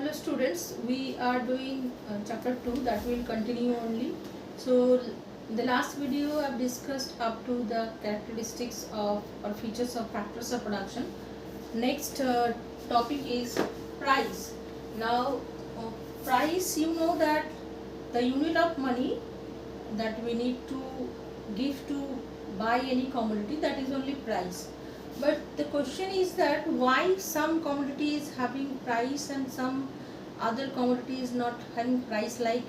hello students, we are doing chapter 2 that will continue only. So in the last video I have discussed up to the characteristics of or features of factors of production. Next topic is price. Now price, you know that the unit of money that we need to give to buy any commodity, that is only price. But the question is that why some commodity is having price and some other commodity is not having price, like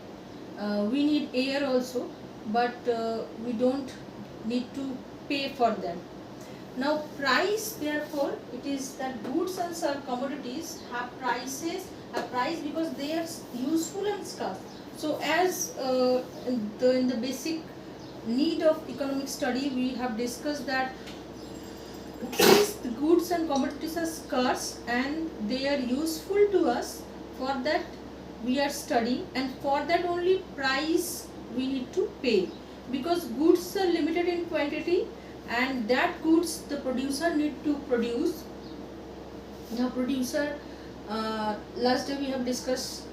we need air also, but we don't need to pay for that. Now price, therefore it is that goods and some commodities have price because they are useful and scarce. So as in the basic need of economic study we have discussed that since the goods and commodities are scarce and they are useful to us, for that we are studying, and for that only price we need to pay, because goods are limited in quantity and that goods the producer need to produce. Now producer, last day we have discussed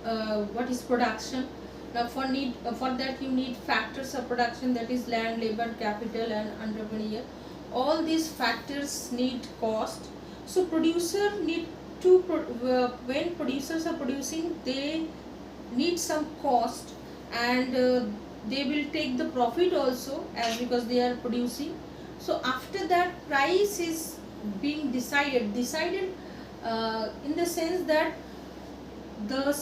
what is production. Now for that you need factors of production, that is land, labor, capital and entrepreneur. All these factors need cost. So producer need to when producers are producing, they need some cost, and they will take the profit also, as because they are producing. So after that price is being decided in the sense that the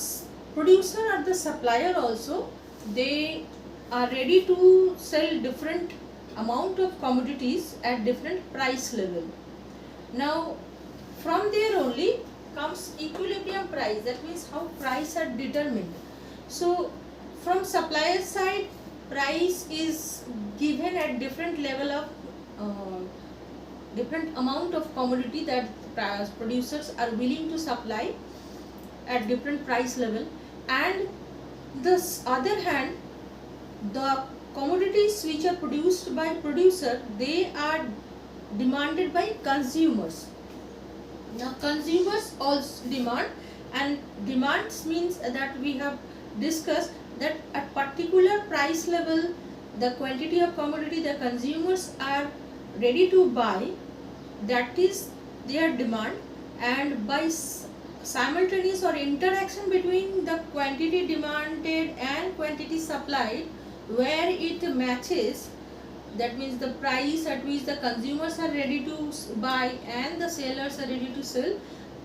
producer or the supplier also, they are ready to sell different amount of commodities at different price level. Now from there only comes equilibrium price, that means how price are determined. So from supplier side, price is given at different level of different amount of commodity that producers are willing to supply at different price level, and this other hand the commodities which are produced by producer, they are demanded by consumers. Now consumers also demand, and demands means that we have discussed that at particular price level the quantity of commodity the consumers are ready to buy, that is their demand, and by simultaneous or interaction between the quantity demanded and quantity supplied, where it matches, that means the price at which the consumers are ready to buy and the sellers are ready to sell,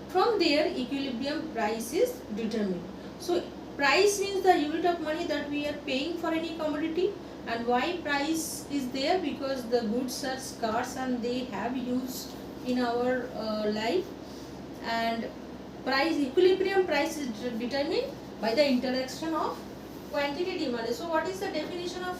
from there equilibrium price is determined. So price means the unit of money that we are paying for any commodity. And why price is there? Because the goods are scarce and they have use in our life, and equilibrium price is determined by the interaction of quantity demanded. So what is the definition of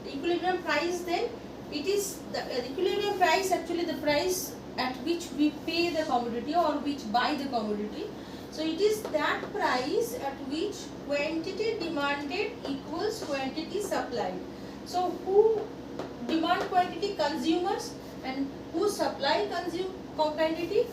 equilibrium price then? It is the equilibrium price, actually the price at which we pay the commodity or which buy the commodity. So it is that price at which quantity demanded equals quantity supplied. So who demand quantity? Consumers. And who supply quantity?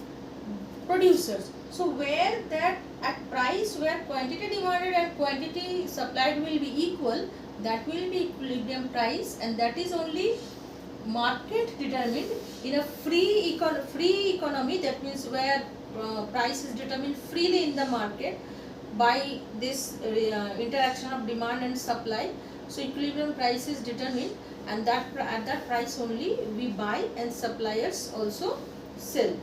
Producers. So where that at price where quantity demanded and quantity supplied will be equal, that will be equilibrium price, and that is only market determined. In a free economy, that means where price is determined freely in the market by this interaction of demand and supply. So equilibrium price is determined, and that at that price only we buy and suppliers also sell.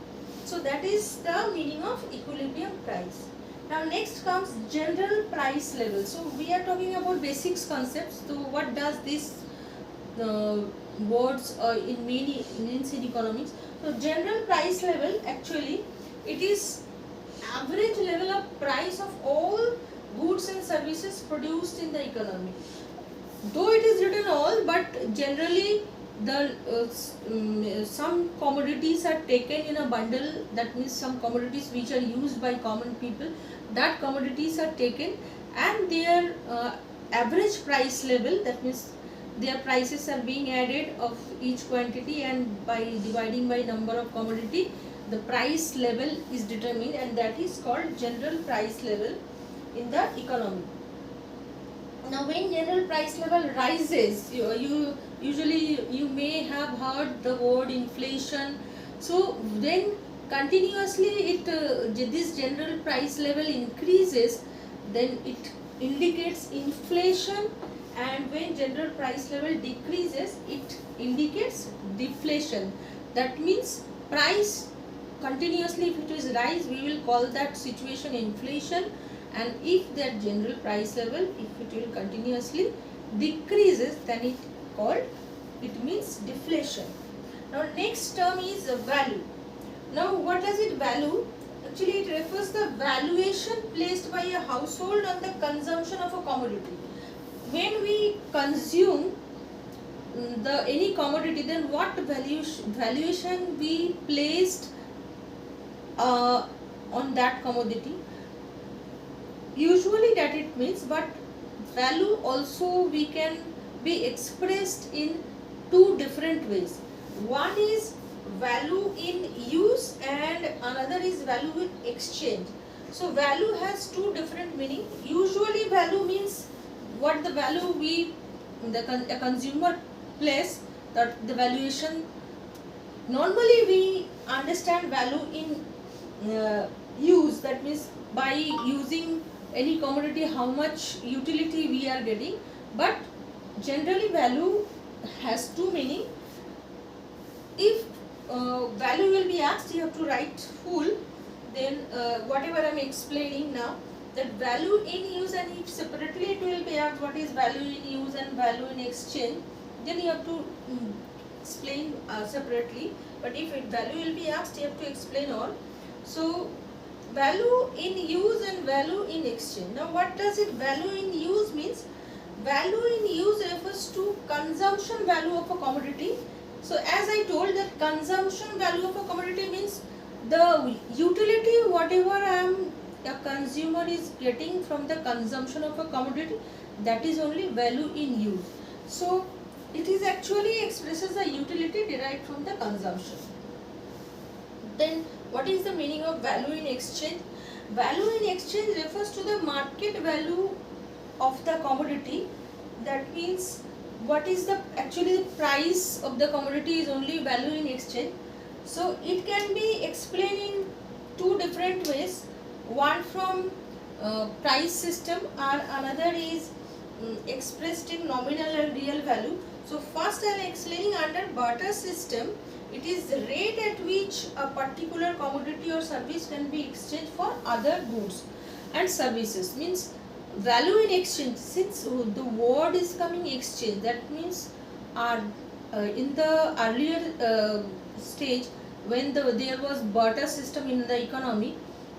So that is the meaning of equilibrium price. Now next comes general price level. So we are talking about basics concepts. So what does this words in means in economics? So general price level, actually it is average level of price of all goods and services produced in the economy. Though it is written all, but generally the some commodities are taken in a bundle, that means some commodities which are used by common people, that commodities are taken, and their average price level, that means their prices are being added of each quantity, and by dividing by number of commodity the price level is determined, and that is called general price level. in the economy. Now when general price level rises, you usually you may have heard the word inflation. So then continuously this general price level increases, then it indicates inflation, and when general price level decreases, it indicates deflation. That means price continuously, if it is rise, we will call that situation inflation, and if that general price level, if it will continuously decreases, then it means deflation. Now next term is value. Now what does it value? Actually it refers the valuation placed by a household on the consumption of a commodity. When we consume any commodity, then what valuation we placed on that commodity. Usually that it means, but value also we can be expressed in two different ways. One is value in use and another is value in exchange. So value has two different meaning. Usually value means what the value a consumer place, that the valuation. Normally we understand value in use, that means by using any commodity how much utility we are getting, but generally value has two meaning. If value will be asked, you have to write full, then whatever I am explaining now, that value in use, and if separately it will be asked what is value in use and value in exchange, then you have to explain separately. But if value will be asked, you have to explain all. So value in use and value in exchange. Now what does it value in use means? Value in use refers to consumption value of a commodity. So as I told, that consumption value of a commodity means the utility whatever a consumer is getting from the consumption of a commodity, that is only value in use. So it is actually expresses the utility derived from the consumption. Then what is the meaning of value in exchange? Value in exchange refers to the market value of the commodity. That means what is the actually the price of the commodity is only value in exchange. So it can be explained in two different ways. One from price system, or another is expressed in nominal and real value. So first I am explaining under barter system. It is the rate at which a particular commodity or service can be exchanged for other goods and services. Means value in exchange, since the word is coming exchange, that means in the earlier stage when there was barter system in the economy,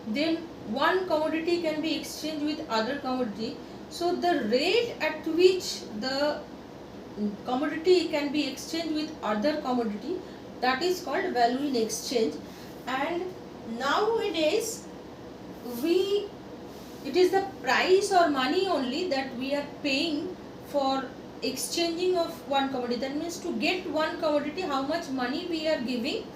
then one commodity can be exchanged with other commodity. So the rate at which the commodity can be exchanged with other commodity, that is called value in exchange. And nowadays it is the price or money only that we are paying for exchanging of one commodity. That means to get one commodity, how much money we are giving,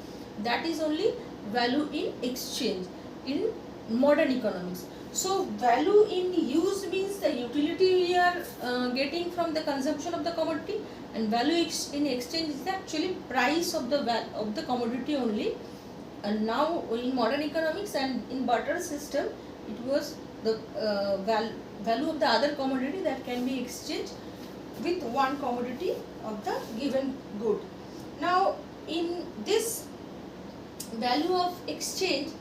that is only value in exchange in modern economics. So value in use means the utility we are getting from the consumption of the commodity, and value in exchange is actually price of the commodity only. And now in modern economics and in barter system, it was the value of the other commodity that can be exchanged with one commodity of the given good. Now in this value of exchange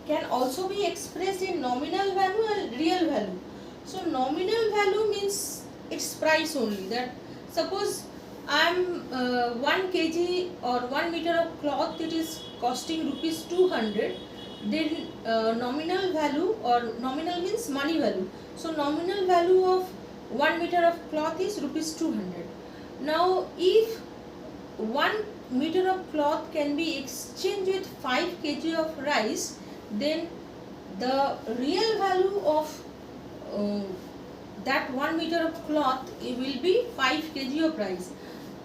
can also be expressed in nominal value and real value. So nominal value means its price only. That suppose I am 1 kg or 1 meter of cloth, it is costing rupees 200. Then nominal value, or nominal means money value. So nominal value of 1 meter of cloth is rupees 200. Now if 1 meter of cloth can be exchanged with 5 kg of rice, then the real value of that 1 meter of cloth, it will be 5 kg of rice.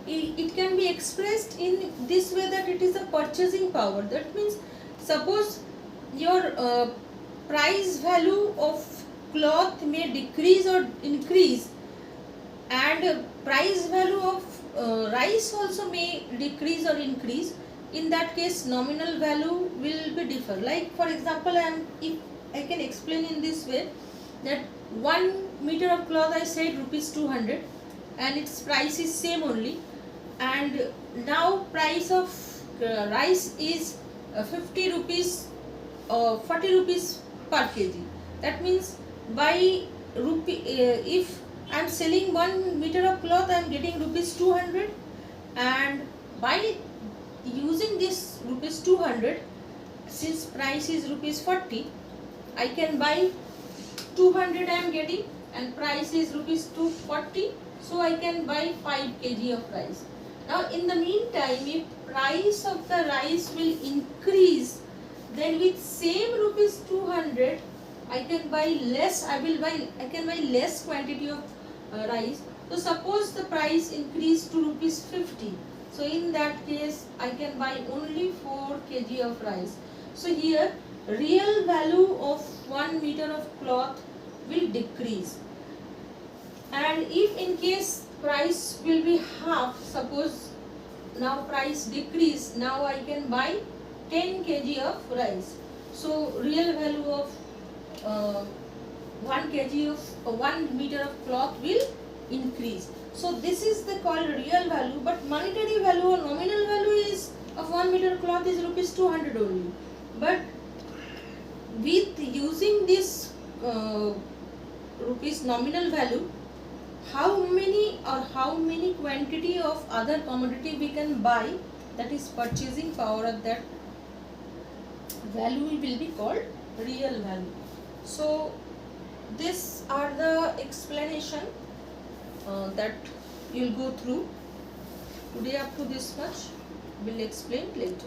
It can be expressed in this way, that it is a purchasing power. That means suppose your price value of cloth may decrease or increase, and price value of rice also may decrease or increase. In that case, nominal value will be differ. Like for example, if I can explain in this way, that 1 meter of cloth I said rupees 200, and its price is same only, and now price of rice is 50 rupees or 40 rupees per kg. That means by if I am selling 1 meter of cloth, I am getting rupees 200, and by using this rupees 200, since price is rupees 40, I can buy 200 I am getting, and price is rupees 240, so I can buy 5 kg of rice. Now in the meantime, if price of the rice will increase, then with same rupees 200 I can buy less, I can buy less quantity of rice. So suppose the price increased to rupees 50, so in that case I can buy only 4 kg of rice. So here real value of 1 meter of cloth will decrease, and if in case price will be half, suppose now price decrease, now I can buy 10 kg of rice. So real value of 1 kg of 1 meter of cloth will increase. So this is the called real value, but monetary value or nominal value is of 1 meter cloth is rupees 200 only. But with using this rupees nominal value, how many quantity of other commodity we can buy, that is purchasing power of that value will be called real value. So these are the explanation that you will go through today. Up to this much, we will explain later.